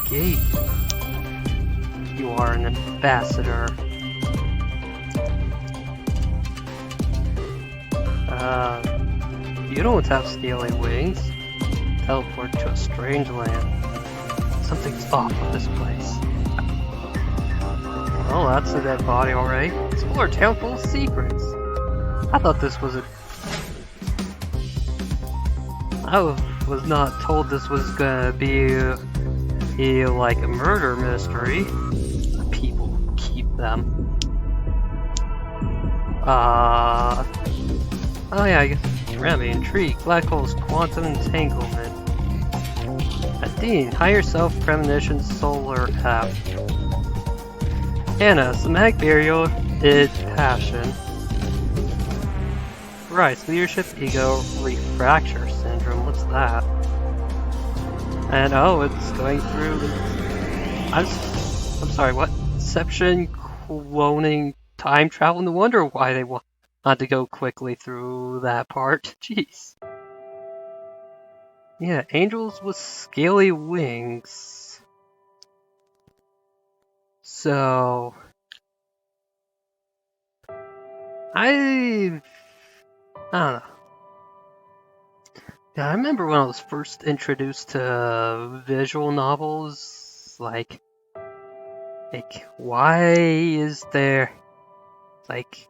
escape. You are an ambassador. You don't have scaly wings. Teleport to a strange land. Something's off with this place. Oh, that's a dead body already. Explore a town full of secrets. I thought this was I was not told this was gonna be like a murder mystery. People keep them. Oh yeah, I guess. Remy, intrigue, black holes, quantum entanglement. Athene, higher self, premonition, solar app. Anna, somatic burial, id, passion. Rice, leadership, ego, refracture syndrome. What's that? And oh, it's going through. I'm sorry. What? Deception, cloning, time travel. No wonder why they want to go quickly through that part. Jeez. Yeah, angels with scaly wings. So I don't know. Yeah, I remember when I was first introduced to visual novels, like why is there, like,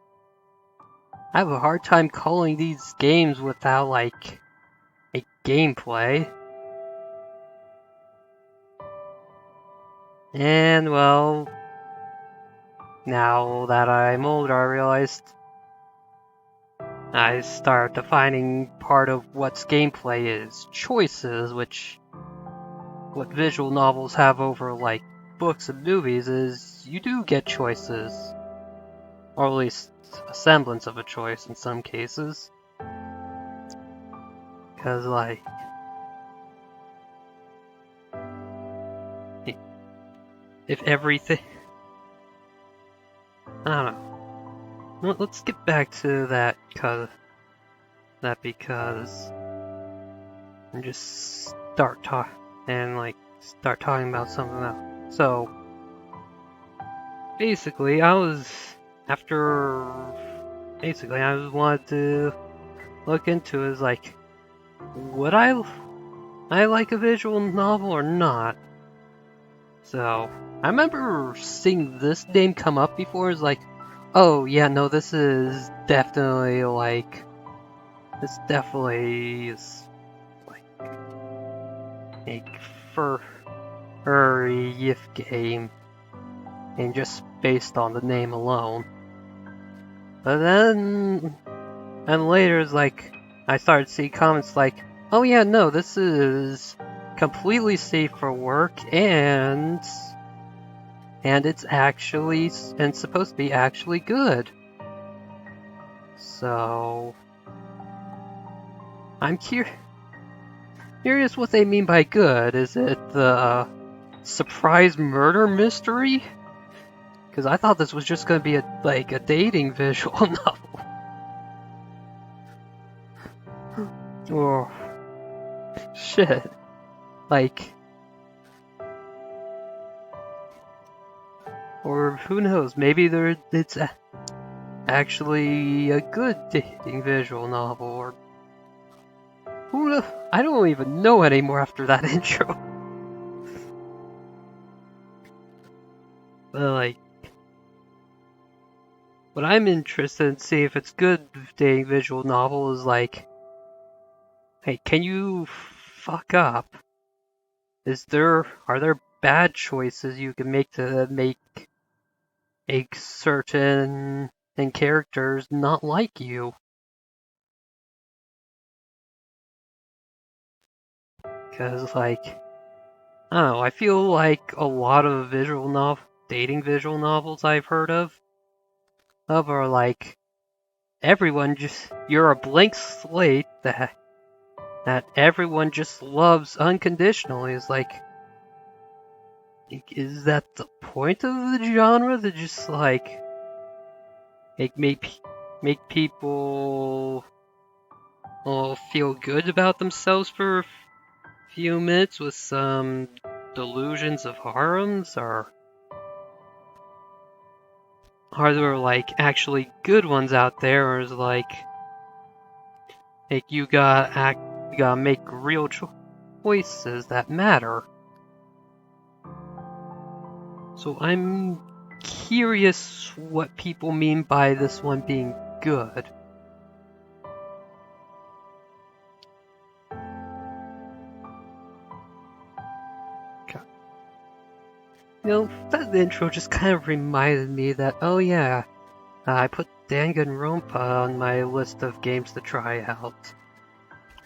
I have a hard time calling these games without, like, a gameplay. And, well, now that I'm older, I realized I start defining part of what's gameplay is choices, which what visual novels have over, like, books and movies is you do get choices. Or at least a semblance of a choice in some cases. Because, like, if everything... I don't know. Let's get back to that, because... And just start talking about something else. So, basically, I wanted to look into is like, would I like a visual novel or not? So, I remember seeing this name come up before. It's like, oh yeah, no, this definitely is like a furry YIF game, and just based on the name alone. But then, and later, it's like, I started seeing comments like, oh yeah, no, this is completely safe for work, and it's actually, and supposed to be actually good. So, I'm curious what they mean by good. Is it the surprise murder mystery? Because I thought this was just going to be a dating visual novel. Oh, shit. Like, or who knows, maybe it's actually a good dating visual novel, or I don't even know anymore after that intro. But like, what I'm interested in seeing if it's good dating visual novel is like, hey, can you fuck up? Are there bad choices you can make to make certain characters not like you? Because, like, I don't know, I feel like a lot of dating visual novels I've heard of are like, you're a blank slate that everyone just loves unconditionally. Is like, is that the point of the genre? To just like make people feel good about themselves for a few minutes with some delusions of harems, or are there like actually good ones out there, or is like you gotta make real choices that matter? So I'm curious what people mean by this one being good. You know, that intro just kind of reminded me that, oh yeah, I put Danganronpa on my list of games to try out.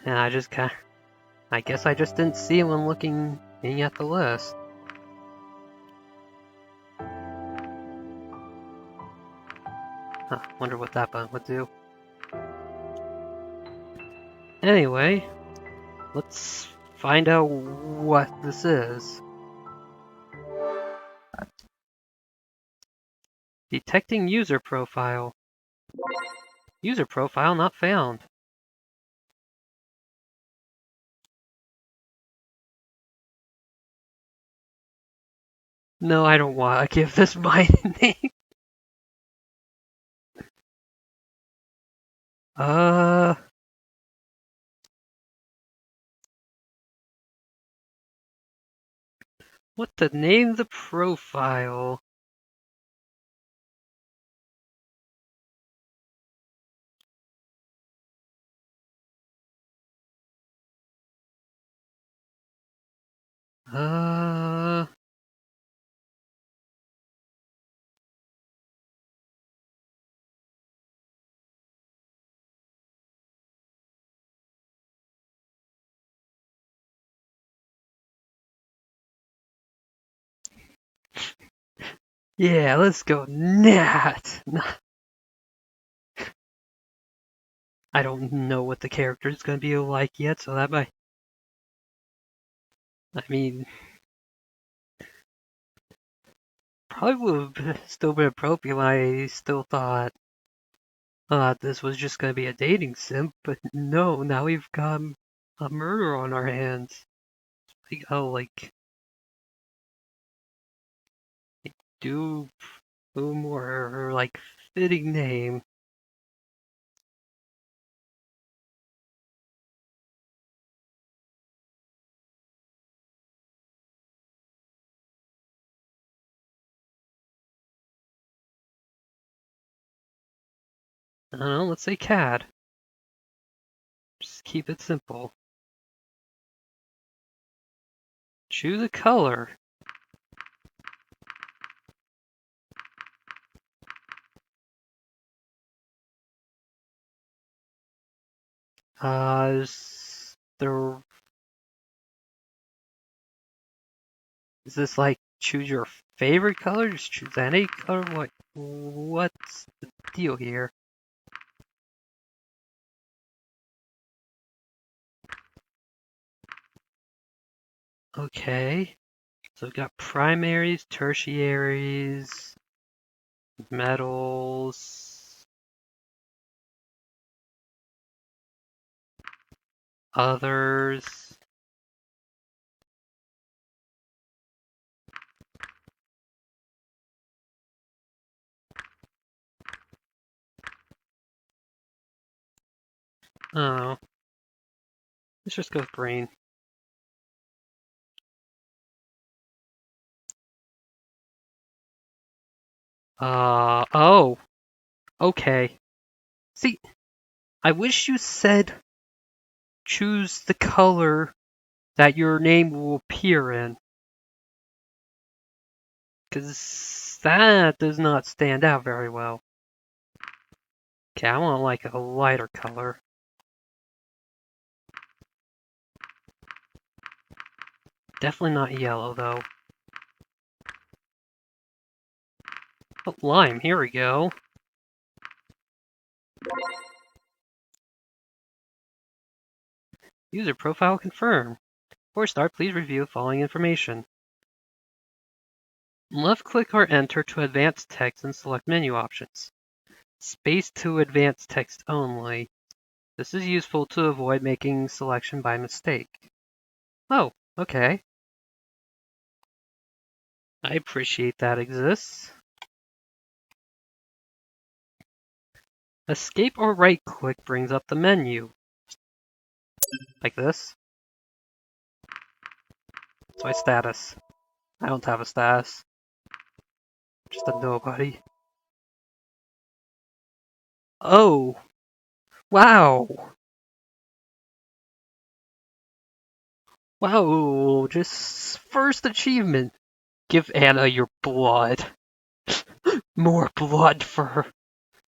And I guess I just didn't see it when looking at the list. Wonder what that button would do. Anyway, let's find out what this is. Detecting user profile. User profile not found. No, I don't want to give this my name. What to name the profile? Yeah, let's go Nat. I don't know what the character is going to be like yet, so that might... I mean, probably would have still been appropriate when I still thought this was just going to be a dating sim, but no, now we've got a murder on our hands. We gotta, like, do more, like, fitting name. I don't know, let's say Cad. Just keep it simple. Choose a color. There... Is this like choose your favorite color? Just choose any color? What's the deal here? Okay. So we've got primaries, tertiaries, metals, others. Oh. Let's just go with green. Oh. Okay. See, I wish you said choose the color that your name will appear in. Because that does not stand out very well. Okay, I want like a lighter color. Definitely not yellow though. Oh, lime, here we go. User profile confirmed. Before start, please review the following information. Left-click or enter to advance text and select menu options. Space to advance text only. This is useful to avoid making selection by mistake. Oh, okay. I appreciate that exists. Escape or right-click brings up the menu. Like this. It's my status. I don't have a status. Just a nobody. Oh! Wow! Wow! Just first achievement. Give Anna your blood. More blood for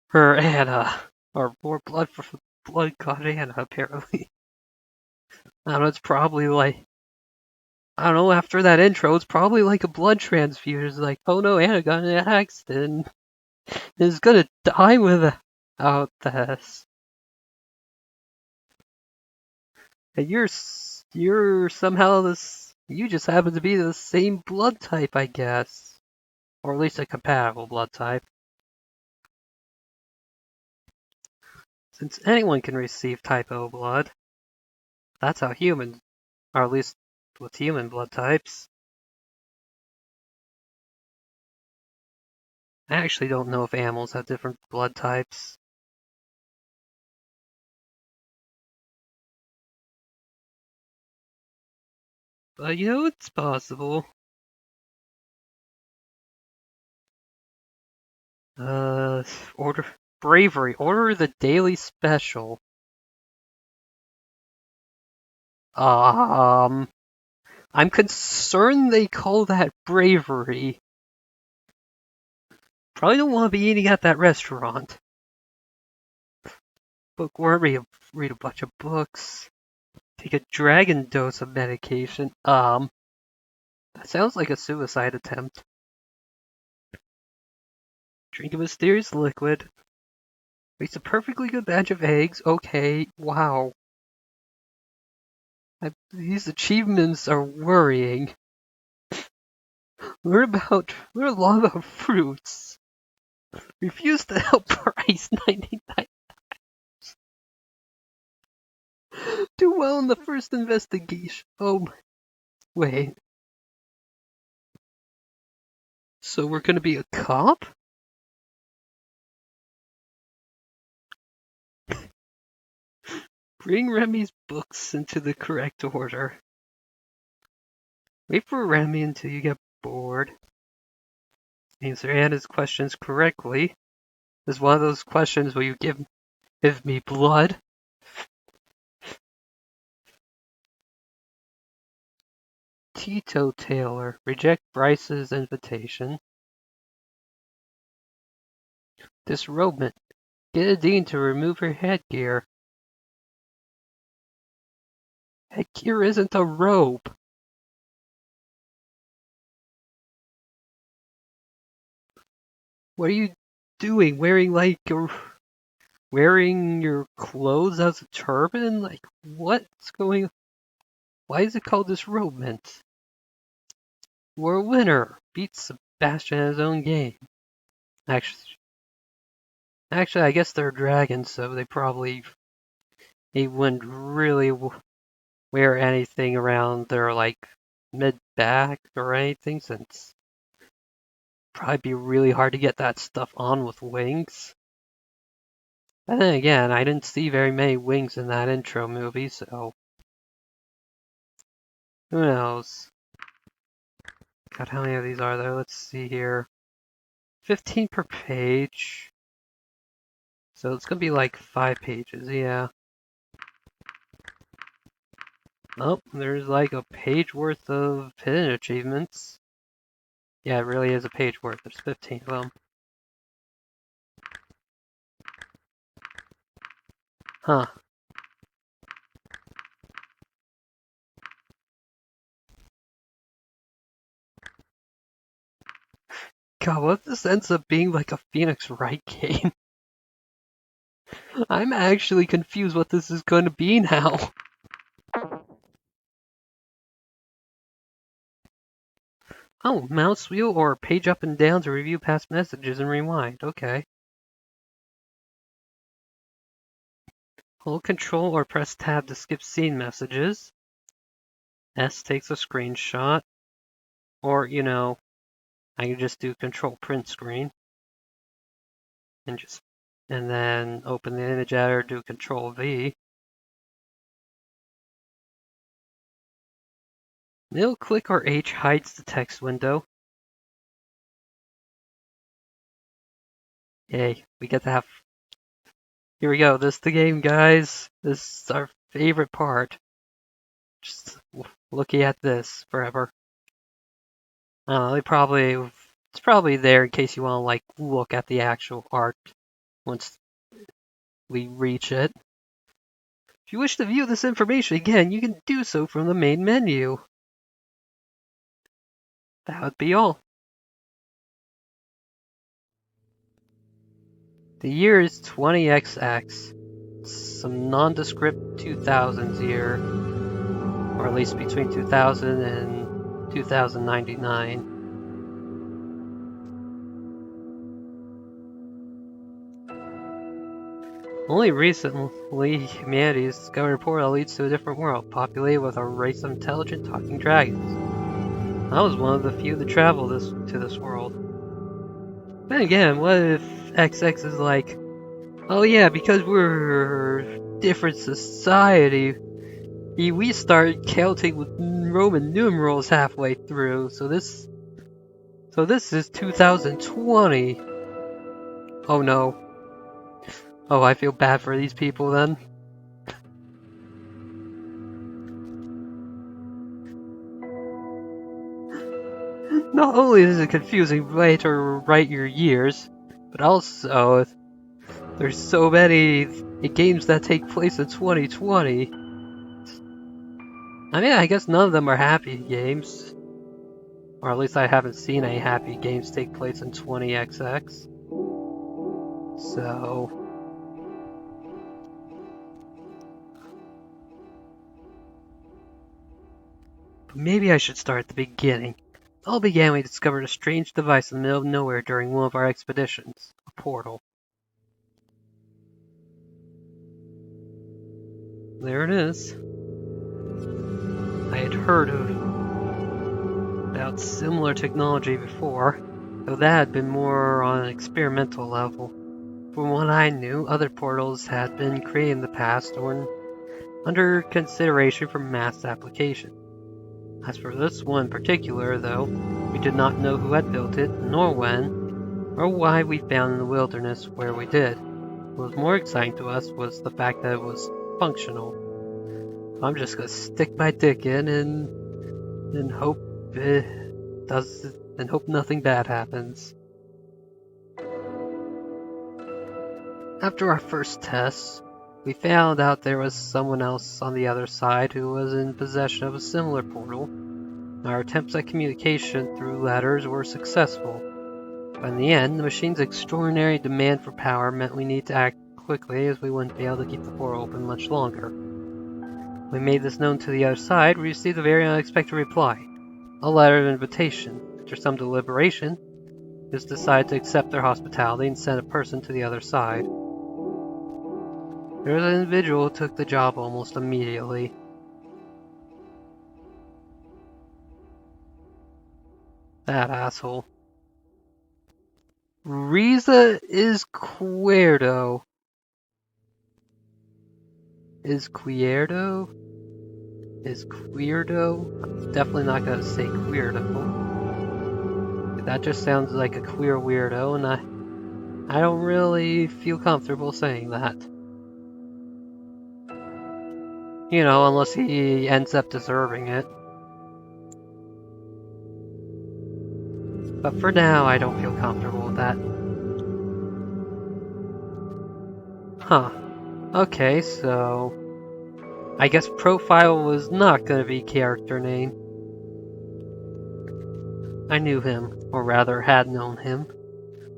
her Anna. Or more blood for blood god Anna, apparently. I don't know, it's probably like, I don't know, after that intro, it's probably like a blood transfusion. It's like, oh no, Anna got in an accident. Is gonna die without this. And you're somehow this, you just happen to be the same blood type, I guess. Or at least a compatible blood type. Since anyone can receive type O blood. That's how humans, or at least with human blood types. I actually don't know if animals have different blood types. But you know, it's possible. Order bravery. Order the daily special. I'm concerned they call that bravery. Probably don't want to be eating at that restaurant. Bookworm, read a bunch of books. Take a dragon dose of medication. That sounds like a suicide attempt. Drink a mysterious liquid. Makes a perfectly good batch of eggs. Okay, wow. These achievements are worrying. Learn a lot about fruits. Refuse to help price 99. Do well in the first investigation. Oh, wait. So we're gonna be a cop? Bring Remy's books into the correct order. Wait for Remy until you get bored. Answer Anna's questions correctly. This is one of those questions where you give me blood. Tito Taylor. Reject Bryce's invitation. Disrobement. Get a dean to remove her headgear. Headgear isn't a robe. What are you doing? Wearing your clothes as a turban? Like, what's going on? Why is it called disrobement? We're a winner. Beat Sebastian at his own game. Actually, I guess they're dragons, so they wouldn't really wear anything around their like mid back or anything, since probably be really hard to get that stuff on with wings. And then again, I didn't see very many wings in that intro movie, so who knows? God, how many of these are there? Let's see here. 15 per page. So it's gonna be like 5 pages, yeah. Oh, there's like a page worth of hidden achievements. Yeah, it really is a page worth. There's 15 of them. Huh. God, what if this ends up being like a Phoenix Wright game? I'm actually confused what this is going to be now. Oh, mouse wheel or page up and down to review past messages and rewind. Okay. Hold control or press tab to skip scene messages. S takes a screenshot. Or, you know, I can just do Control Print Screen and then open the image editor, do Control V. Middle click or H hides the text window. Yay, we get to have... Here we go, this is the game, guys. This is our favorite part. Just looking at this forever. I don't know, it's probably there in case you want to like look at the actual art once we reach it. If you wish to view this information again, you can do so from the main menu. That would be all. The year is 20XX. Some nondescript 2000s year, or at least between 2000 and 2099. Only recently, humanity has discovered a portal that leads to a different world, populated with a race of intelligent talking dragons. I was one of the few that traveled to this world. Then again, what if XX is like, oh yeah, because we're different society, we started counting with Roman numerals halfway through, so this is 2020. Oh no. Oh, I feel bad for these people then. Not only is it a confusing way to write your years, but also there's so many games that take place in 2020. I mean, I guess none of them are happy games. Or at least I haven't seen any happy games take place in 20XX. So... But maybe I should start at the beginning. It all began when we discovered a strange device in the middle of nowhere during one of our expeditions. A portal. There it is. I had heard about similar technology before, though that had been more on an experimental level. From what I knew, other portals had been created in the past or were under consideration for mass application. As for this one in particular, though, we did not know who had built it, nor when, or why we found in the wilderness where we did. What was more exciting to us was the fact that it was functional. I'm just gonna stick my dick in and hope hope nothing bad happens. After our first test, we found out there was someone else on the other side who was in possession of a similar portal. Our attempts at communication through letters were successful, but in the end, the machine's extraordinary demand for power meant we need to act quickly, as we wouldn't be able to keep the portal open much longer. When we made this known to the other side, we received a very unexpected reply. A letter of invitation. After some deliberation, it was decided to accept their hospitality and send a person to the other side. There was an individual who took the job almost immediately. That asshole. Riza is Queerdo. Is Queerdo? I'm definitely not gonna say Queerdo. That just sounds like a queer weirdo, and I don't really feel comfortable saying that. You know, unless he ends up deserving it. But for now, I don't feel comfortable with that. Huh. Okay, so... I guess profile was not gonna be character name. I knew him, or rather had known him.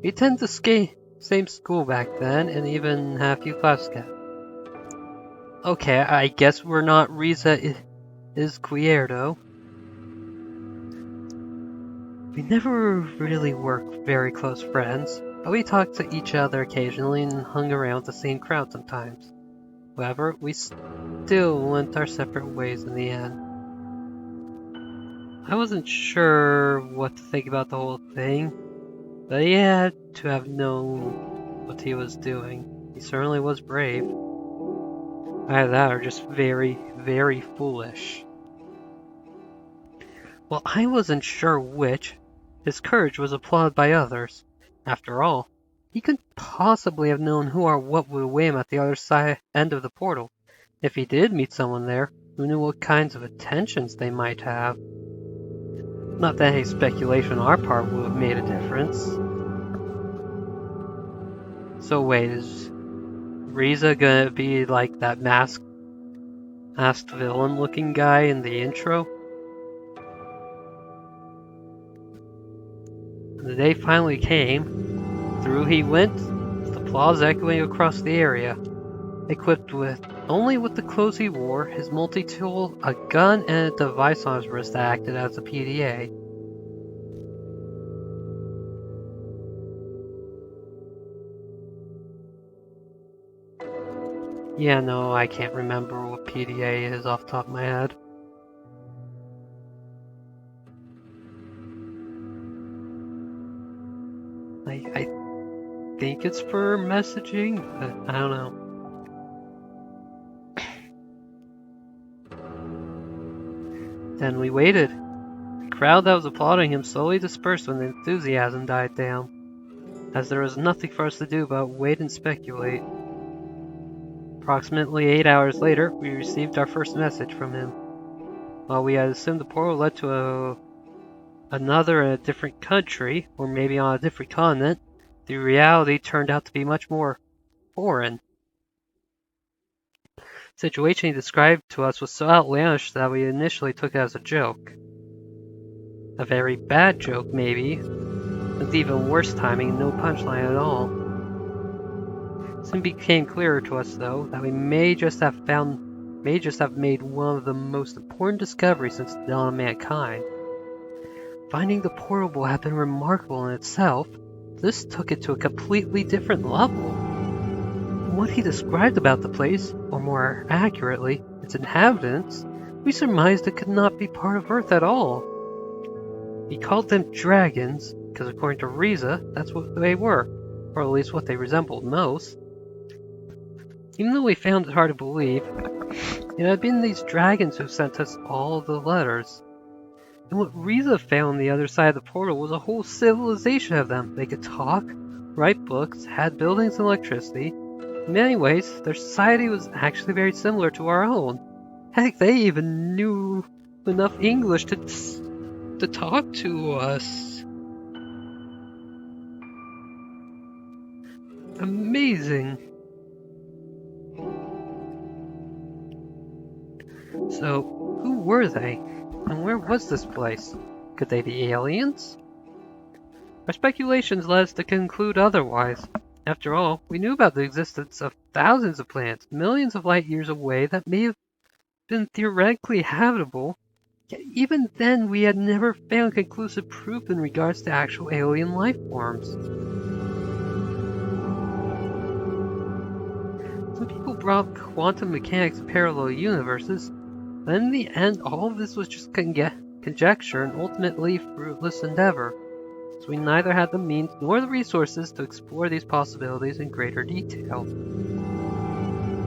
We attended the same school back then, and even had a few classes together. Okay, I guess we're not Riza is Queerdo. We never really were very close friends, but we talked to each other occasionally and hung around the same crowd sometimes. However, we still went our separate ways in the end. I wasn't sure what to think about the whole thing, but he had to have known what he was doing. He certainly was brave. Either that or just very, very foolish. Well, I wasn't sure which. His courage was applauded by others. After all, he couldn't possibly have known who or what would await him at the other end of the portal. If he did meet someone there, who knew what kinds of attentions they might have? Not that any speculation on our part would have made a difference. So wait, is Riza gonna be like that masked villain-looking guy in the intro? The day finally came. Through he went, with applause echoing across the area. Equipped only with the clothes he wore, his multi-tool, a gun, and a device on his wrist that acted as a PDA. Yeah, no, I can't remember what PDA is off the top of my head. I think it's for messaging, but I don't know. Then we waited. The crowd that was applauding him slowly dispersed when the enthusiasm died down, as there was nothing for us to do but wait and speculate. Approximately 8 hours later, we received our first message from him. While we had assumed the portal led to another in a different country, or maybe on a different continent, the reality turned out to be much more foreign. The situation he described to us was so outlandish that we initially took it as a joke. A very bad joke, maybe, with even worse timing and no punchline at all. It soon became clearer to us, though, that we may just have made one of the most important discoveries since the dawn of mankind. Finding the portal had been remarkable in itself. This took it to a completely different level. What he described about the place, or more accurately, its inhabitants, we surmised it could not be part of Earth at all. He called them dragons, because according to Riza, that's what they were, or at least what they resembled most. Even though we found it hard to believe, it had been these dragons who sent us all the letters. And what Riza found on the other side of the portal was a whole civilization of them. They could talk, write books, had buildings and electricity. In many ways, their society was actually very similar to our own. Heck, they even knew enough English to talk to us. Amazing. So, who were they? And where was this place? Could they be aliens? Our speculations led us to conclude otherwise. After all, we knew about the existence of thousands of planets, millions of light years away, that may have been theoretically habitable, yet even then we had never found conclusive proof in regards to actual alien life forms. Some people brought up quantum mechanics and parallel universes, but in the end all of this was just conjecture and ultimately fruitless endeavor, since we neither had the means nor the resources to explore these possibilities in greater detail.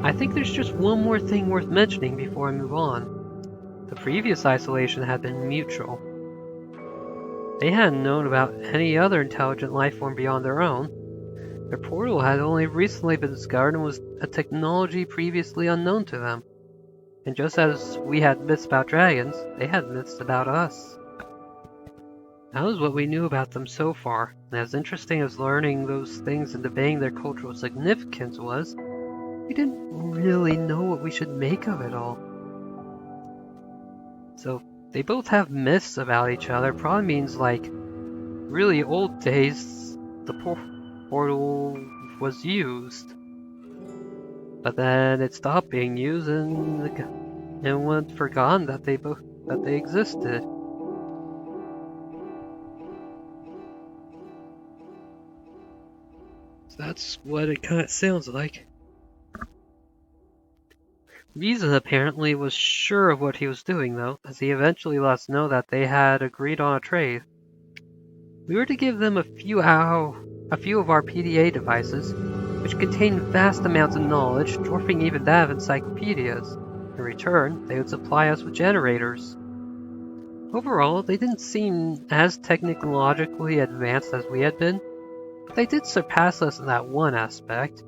I think there's just one more thing worth mentioning before I move on. The previous isolation had been mutual. They hadn't known about any other intelligent life form beyond their own. Their portal had only recently been discovered and was a technology previously unknown to them. And just as we had myths about dragons, they had myths about us. That was what we knew about them so far, and as interesting as learning those things and debating their cultural significance was, we didn't really know what we should make of it all. So, they both have myths about each other, probably means like, really old days, the portal was used. But then it stopped being used and it went forgotten that they existed. So that's what it kind of sounds like. Riza apparently was sure of what he was doing, though, as he eventually let us know that they had agreed on a trade. We were to give them a few of our PDA devices, which contained vast amounts of knowledge, dwarfing even that of encyclopedias. In return, they would supply us with generators. Overall, they didn't seem as technologically advanced as we had been, but they did surpass us in that one aspect.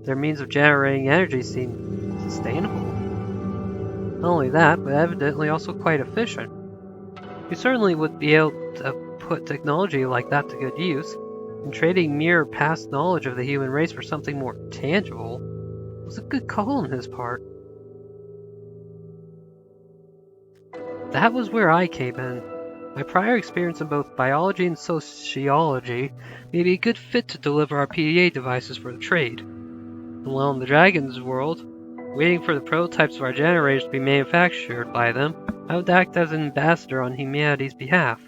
Their means of generating energy seemed sustainable. Not only that, but evidently also quite efficient. We certainly would be able to put technology like that to good use, and trading mere past knowledge of the human race for something more tangible was a good call on his part. That was where I came in. My prior experience in both biology and sociology made me a good fit to deliver our PDA devices for the trade. And while in the Dragon's world, waiting for the prototypes of our generators to be manufactured by them, I would act as an ambassador on humanity's behalf.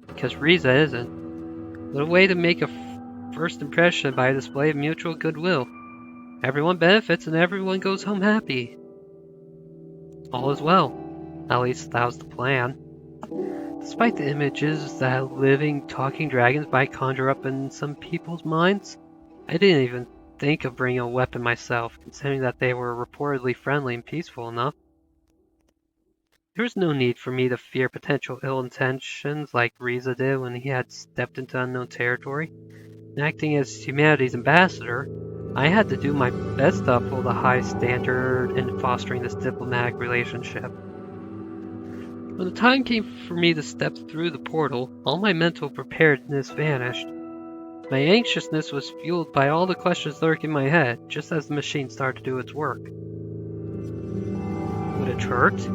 Because Riza isn't. What a way to make a first impression by a display of mutual goodwill. Everyone benefits and everyone goes home happy. All is well. At least that was the plan. Despite the images that living, talking dragons might conjure up in some people's minds, I didn't even think of bringing a weapon myself, considering that they were reportedly friendly and peaceful enough. There was no need for me to fear potential ill intentions like Riza did when he had stepped into unknown territory. And acting as humanity's ambassador, I had to do my best to uphold a high standard in fostering this diplomatic relationship. When the time came for me to step through the portal, all my mental preparedness vanished. My anxiousness was fueled by all the questions lurking in my head, just as the machine started to do its work. Would it hurt?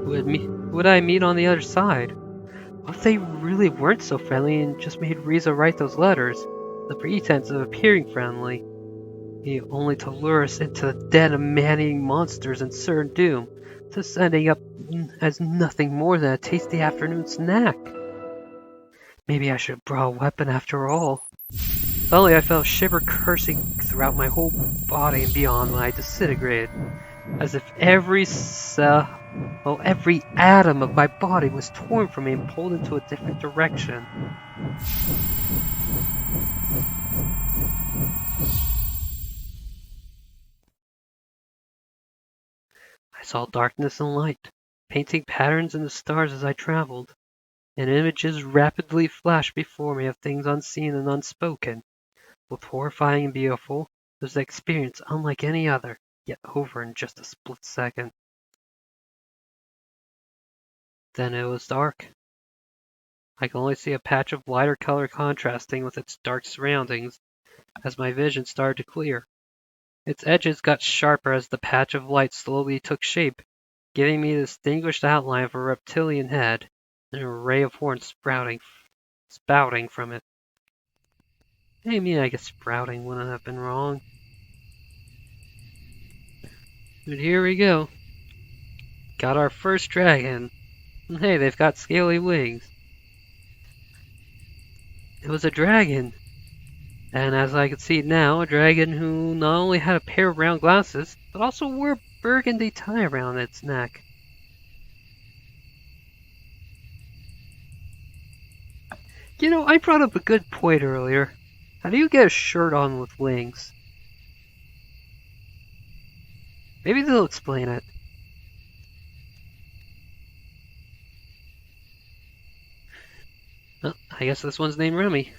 Would I meet on the other side? What if they really weren't so friendly and just made Riza write those letters, the pretense of appearing friendly, only to lure us into the den of man-eating monsters and certain doom, thus ending up as nothing more than a tasty afternoon snack? Maybe I should have brought a weapon after all. Suddenly I felt a shiver coursing throughout my whole body and beyond when I disintegrated, as if every atom of my body was torn from me and pulled into a different direction. I saw darkness and light, painting patterns in the stars as I traveled, and images rapidly flashed before me of things unseen and unspoken. Both horrifying and beautiful, it was an experience unlike any other, yet over in just a split second. Then it was dark. I could only see a patch of lighter color contrasting with its dark surroundings as my vision started to clear. Its edges got sharper as the patch of light slowly took shape, giving me the distinguished outline of a reptilian head and an array of horns spouting from it. I guess sprouting wouldn't have been wrong. But here we go. Got our first dragon. And hey, they've got scaly wings. It was a dragon. And as I could see now, a dragon who not only had a pair of round glasses, but also wore a burgundy tie around its neck. I brought up a good point earlier. How do you get a shirt on with wings? Maybe they'll explain it. Well, I guess this one's named Remy.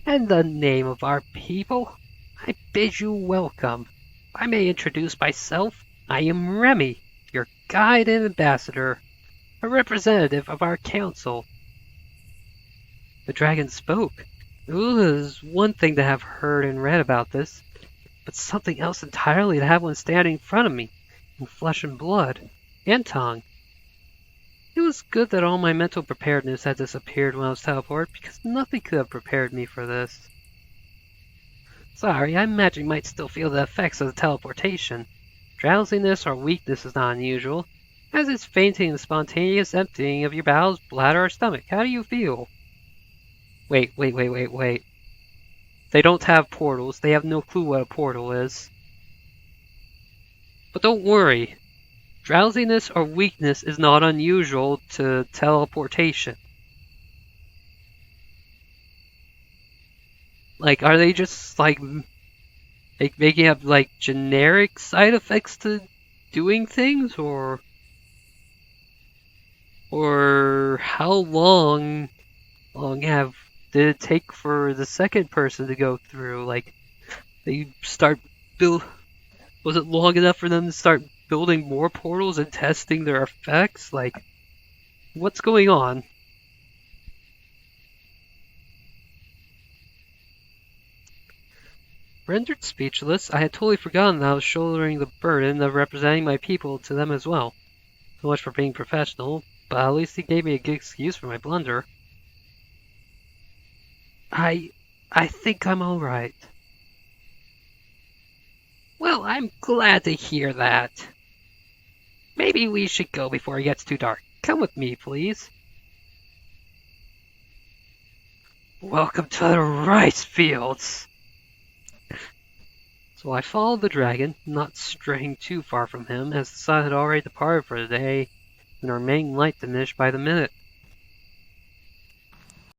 In the name of our people, I bid you welcome. If I may introduce myself, I am Remy, your guide and ambassador, a representative of our council. The dragon spoke. It was one thing to have heard and read about this, but something else entirely to have one standing in front of me, in flesh and blood, and tongue. It was good that all my mental preparedness had disappeared when I was teleported, because nothing could have prepared me for this. Sorry, I imagine you might still feel the effects of the teleportation. Drowsiness or weakness is not unusual, as is fainting and spontaneous emptying of your bowels, bladder, or stomach. How do you feel? Wait. They don't have portals. They have no clue what a portal is. But don't worry. Drowsiness or weakness is not unusual to teleportation. Like, are they just, like making up, like, generic side effects to doing things, or how long did it take for the second person to go through? Like, they start build. Was it long enough for them to start building more portals and testing their effects? Like, what's going on? Rendered speechless, I had totally forgotten that I was shouldering the burden of representing my people to them as well. So much for being professional, but at least he gave me a good excuse for my blunder. I think I'm alright. Well, I'm glad to hear that. Maybe we should go before it gets too dark. Come with me, please. Welcome to the rice fields! So I followed the dragon, not straying too far from him, as the sun had already departed for the day, and our main light diminished by the minute.